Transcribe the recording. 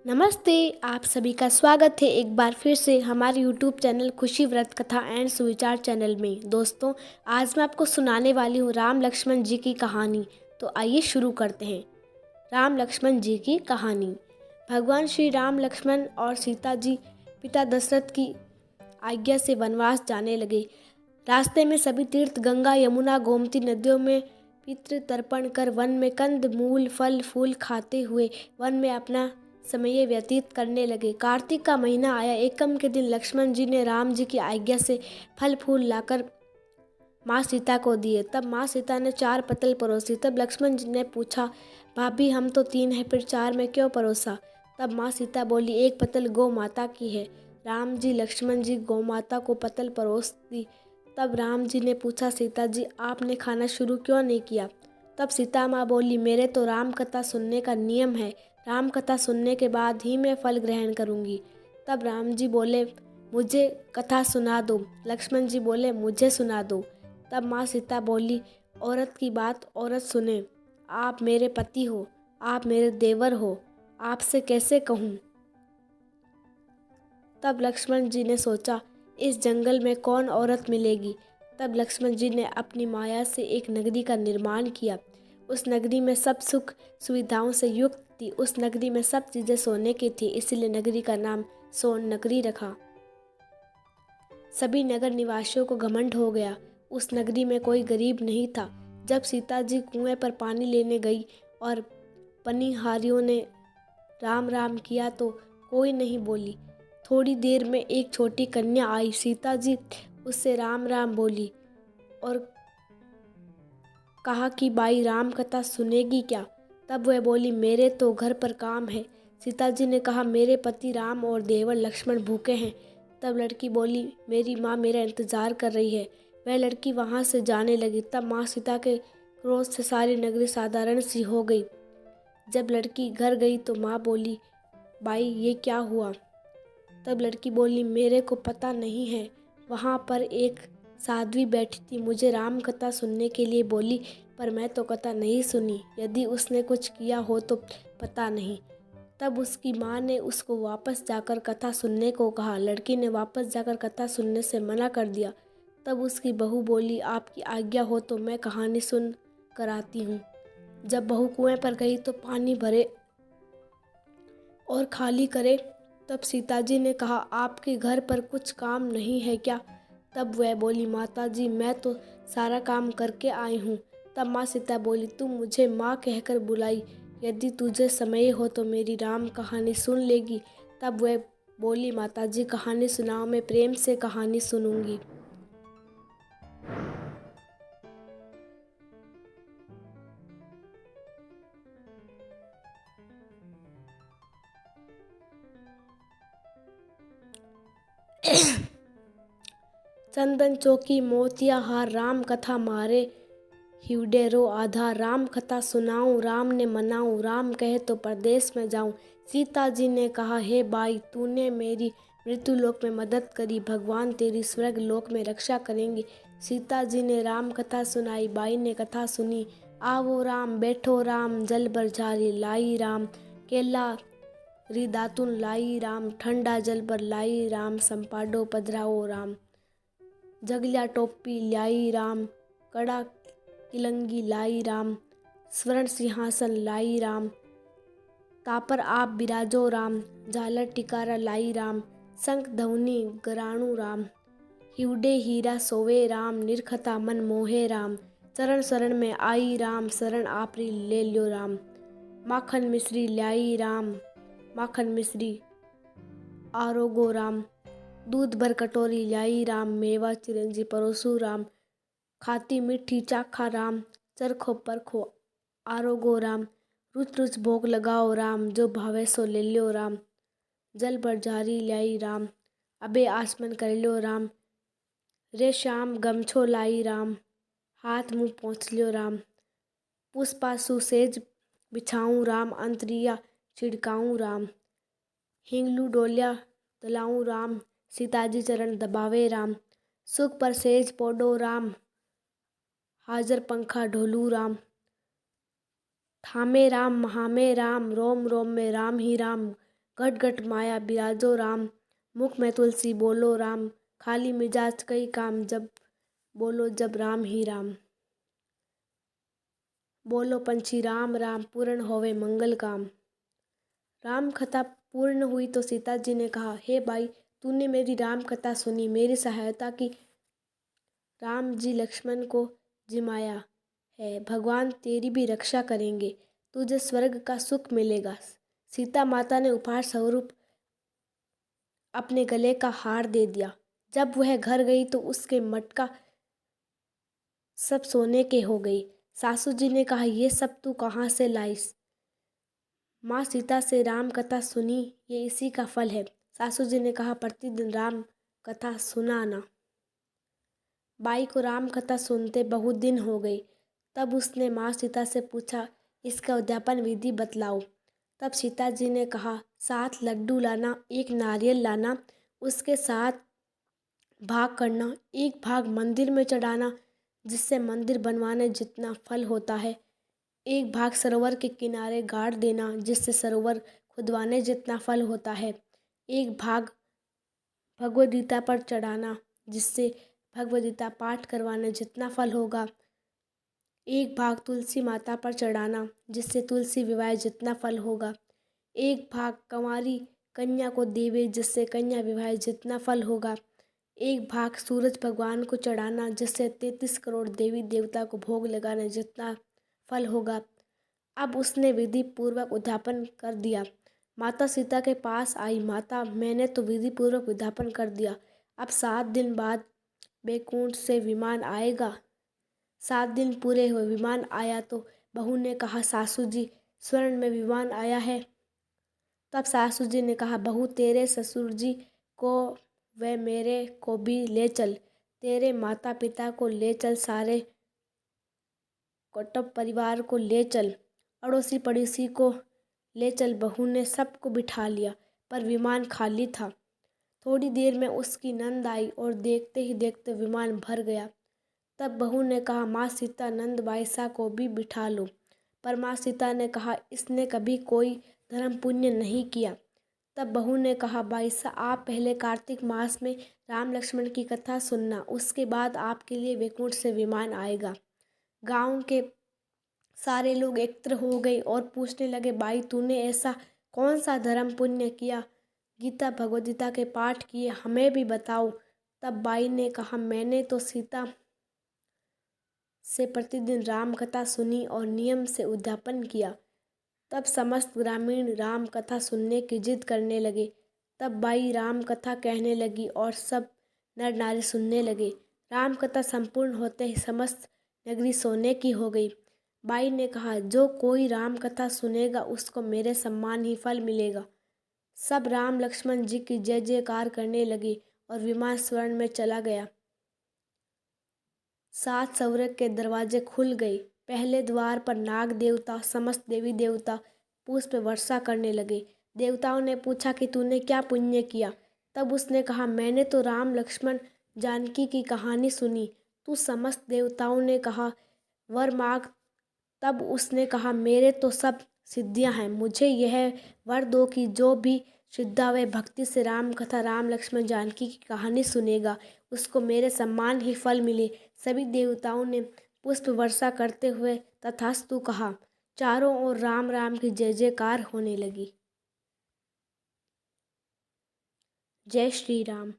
नमस्ते। आप सभी का स्वागत है एक बार फिर से हमारे यूट्यूब चैनल खुशी व्रत कथा एंड सुविचार चैनल में। दोस्तों, आज मैं आपको सुनाने वाली हूँ राम लक्ष्मण जी की कहानी। तो आइए शुरू करते हैं। राम लक्ष्मण जी की कहानी। भगवान श्री राम लक्ष्मण और सीता जी पिता दशरथ की आज्ञा से वनवास जाने लगे। रास्ते में सभी तीर्थ गंगा यमुना गोमती नदियों में पितृ तर्पण कर वन में कंद मूल फल फूल खाते हुए वन में अपना समय व्यतीत करने लगे। कार्तिक का महीना आया। एकम के दिन लक्ष्मण जी ने राम जी की आज्ञा से फल फूल लाकर माँ सीता को दिए। तब माँ सीता ने 4 पतल परोसी। तब लक्ष्मण जी ने पूछा, भाभी हम तो 3 हैं, फिर 4 में क्यों परोसा? तब माँ सीता बोली, 1 पतल गौ माता की है। राम जी लक्ष्मण जी गौ माता को पतल परोस दी। तब राम जी ने पूछा, सीता जी आपने खाना शुरू क्यों नहीं किया? तब सीता माँ बोली, मेरे तो राम कथा सुनने का नियम है। राम कथा सुनने के बाद ही मैं फल ग्रहण करूँगी। तब राम जी बोले, मुझे कथा सुना दो। लक्ष्मण जी बोले, मुझे सुना दो। तब माँ सीता बोली, औरत की बात औरत सुने। आप मेरे पति हो, आप मेरे देवर हो, आपसे कैसे कहूँ? तब लक्ष्मण जी ने सोचा, इस जंगल में कौन औरत मिलेगी? तब लक्ष्मण जी ने अपनी माया से एक नगरी का निर्माण किया। उस नगरी में सब सुख सुविधाओं से युक्त थी। उस नगरी में सब चीज़ें सोने की थी, इसलिए नगरी का नाम सोन नगरी रखा। सभी नगर निवासियों को घमंड हो गया। उस नगरी में कोई गरीब नहीं था। जब सीता जी कुएं पर पानी लेने गई और पनिहारियों ने राम राम किया तो कोई नहीं बोली। थोड़ी देर में एक छोटी कन्या आई। सीता जी उससे राम राम बोली और कहा कि बाई राम कथा सुनेगी क्या? तब वह बोली, मेरे तो घर पर काम है। सीता जी ने कहा, मेरे पति राम और देवर लक्ष्मण भूखे हैं। तब लड़की बोली, मेरी माँ मेरा इंतजार कर रही है। वह लड़की वहाँ से जाने लगी। तब माँ सीता के क्रोध से सारी नगरी साधारण सी हो गई। जब लड़की घर गई तो माँ बोली, बाई ये क्या हुआ? तब लड़की बोली, मेरे को पता नहीं है। वहाँ पर एक साध्वी बैठी थी, मुझे राम कथा सुनने के लिए बोली, पर मैं तो कथा नहीं सुनी। यदि उसने कुछ किया हो तो पता नहीं। तब उसकी माँ ने उसको वापस जाकर कथा सुनने को कहा। लड़की ने वापस जाकर कथा सुनने से मना कर दिया। तब उसकी बहू बोली, आपकी आज्ञा हो तो मैं कहानी सुन कर आती हूँ। जब बहू कुएं पर गई तो पानी भरे और खाली करे। तब सीता जी ने कहा, आपके घर पर कुछ काम नहीं है क्या? तब वह बोली, माता जी मैं तो सारा काम करके आई हूँ। तब माँ सीता बोली, तू मुझे माँ कहकर बुलाई। यदि तुझे समय हो तो मेरी राम कहानी सुन लेगी। तब वह बोली, माता जी कहानी सुनाओ, मैं प्रेम से कहानी सुनूंगी। चंदन चौकी मोतिया हार, राम कथा मारे हिवडे रो आधा। राम कथा सुनाऊं, राम ने मनाऊं, राम कहे तो परदेश में जाऊं। सीता जी ने कहा, हे बाई तूने मेरी मृत्यु लोक में मदद करी, भगवान तेरी स्वर्ग लोक में रक्षा करेंगे। सीता जी ने राम कथा सुनाई। बाई ने कथा सुनी। आवो राम बैठो राम, जल बरझारी लाई राम, केला री दातुन लाई राम, ठंडा जल पर लाई राम, संपाडो पधराओ राम। जगल्या टोपी लाई राम, कड़ा किलंगी लाई राम, स्वर्ण सिंहासन लाई राम, तापर आप बिराजो राम, झालर टिकारा लाई राम, शंख ध्वनि गराणु राम, हिवडे हीरा सोवे राम, निरखता मन मोहे राम, चरण शरण में आई राम, शरण आपरी ले ल्यो राम। माखन मिश्री लाई राम, माखन मिश्री आरोगो राम, दूध भर कटोरी लाई राम, मेवा चिरंजी परोसू राम, खाती मीठी चाखा राम, चरखो परखो आरोगो राम, रुच रुच भोग लगाओ राम, जो भावे सो ले ल्यो राम। जल भर जारी लाई राम, अबे आसमन कर ल्यो राम, रे श्याम गमछो लाई राम, हाथ मुँह पोंछ लियो राम। पुष्पा सुसेज बिछाऊं राम, अंतरिया छिड़काऊं राम, हिंगलू डोलिया दलाऊं राम, सीताजी चरण दबावे राम, सुख पर सेज पोडो राम, हाजर पंखा ढोलू राम, थामे राम महामे राम, रोम रोम में राम ही राम, घट घट माया बिराजो राम, मुख में तुलसी बोलो राम, खाली मिजाज कई काम, जब बोलो जब राम ही राम। बोलो पंछी राम राम, पूर्ण होवे मंगल काम। राम कथा पूर्ण हुई तो सीता जी ने कहा, हे भाई, तूने मेरी राम कथा सुनी, मेरी सहायता की। राम जी लक्ष्मण को जिमाया है, भगवान तेरी भी रक्षा करेंगे, तुझे स्वर्ग का सुख मिलेगा। सीता माता ने उपहार स्वरूप अपने गले का हार दे दिया। जब वह घर गई तो उसके मटका सब सोने के हो गई। सासू जी ने कहा, ये सब तू कहाँ से लाइस? माँ सीता से राम कथा सुनी, ये इसी का फल है। सासू जी ने कहा, प्रतिदिन राम कथा सुनाना। बाई को राम कथा सुनते बहुत दिन हो गए। तब उसने माँ सीता से पूछा, इसका उद्यापन विधि बतलाओ। तब सीता जी ने कहा, 7 लड्डू लाना, 1 नारियल लाना, उसके 7 भाग करना, 1 भाग मंदिर में चढ़ाना जिससे मंदिर बनवाने जितना फल होता है, 1 भाग सरोवर के किनारे गाड़ देना जिससे सरोवर खुदवाने जितना फल होता है, 1 भाग भगवद गीता पर चढ़ाना जिससे भगवद गीता पाठ करवाने जितना फल होगा, 1 भाग तुलसी माता पर चढ़ाना जिससे तुलसी विवाह जितना फल होगा, 1 भाग कंवारी कन्या को देवे जिससे कन्या विवाह जितना फल होगा, 1 भाग सूरज भगवान को चढ़ाना जिससे 33 करोड़ देवी देवता को भोग लगाने जितना फल होगा। अब उसने विधि पूर्वक उद्यापन कर दिया। माता सीता के पास आई, माता, मैंने तो विधि पूर्वक उद्यापन कर दिया, अब 7 दिन बाद बैकुंठ से विमान आएगा। 7 दिन पूरे हुए, विमान आया तो बहू ने कहा, सासू जी, स्वर्ण में विमान आया है। तब सासू जी ने कहा, बहू, तेरे ससुर जी को व मेरे को भी ले चल, तेरे माता पिता को ले चल, सारे कुटुंब परिवार को ले चल, अड़ोसी पड़ोसी को ले चल। बहू ने सबको बिठा लिया, पर विमान खाली था। थोड़ी देर में उसकी नंद आई और देखते ही देखते विमान भर गया। तब बहू ने कहा, माँ सीता, नंद बाईसा को भी बिठा लो। पर माँ सीता ने कहा, इसने कभी कोई धर्म पुण्य नहीं किया। तब बहू ने कहा, बाईसा, आप पहले कार्तिक मास में राम लक्ष्मण की कथा सुनना, उसके बाद आपके लिए वैकुंठ से विमान आएगा। गांव के सारे लोग एकत्र हो गए और पूछने लगे, बाई, तूने ऐसा कौन सा धर्म पुण्य किया? गीता भगवद गीता के पाठ किए, हमें भी बताओ। तब बाई ने कहा, मैंने तो सीता से प्रतिदिन राम कथा सुनी और नियम से उद्यापन किया। तब समस्त ग्रामीण राम कथा सुनने की जिद करने लगे। तब बाई राम कथा कहने लगी और सब नर नारी सुनने लगे। राम कथा संपूर्ण होते ही समस्त नगरी सोने की हो गई। बाई ने कहा, जो कोई राम कथा सुनेगा उसको मेरे सम्मान ही फल मिलेगा। सब राम लक्ष्मण जी की जय जयकार करने लगे और विमान स्वर्ण में चला गया। 7 स्वर्ग के दरवाजे खुल गए। पहले द्वार पर नाग देवता, समस्त देवी देवता पुष्प वर्षा करने लगे। देवताओं ने पूछा कि तूने क्या पुण्य किया? तब उसने कहा, मैंने तो राम लक्ष्मण जानकी की कहानी सुनी। तू समस्त देवताओं ने कहा, वर मांग। तब उसने कहा, मेरे तो सब सिद्धियां हैं, मुझे यह वर दो कि जो भी श्रद्धा व भक्ति से राम कथा राम लक्ष्मण जानकी की कहानी सुनेगा उसको मेरे सम्मान ही फल मिले। सभी देवताओं ने पुष्प वर्षा करते हुए तथास्तु कहा। चारों ओर राम राम की जय जयकार होने लगी। जय श्री राम।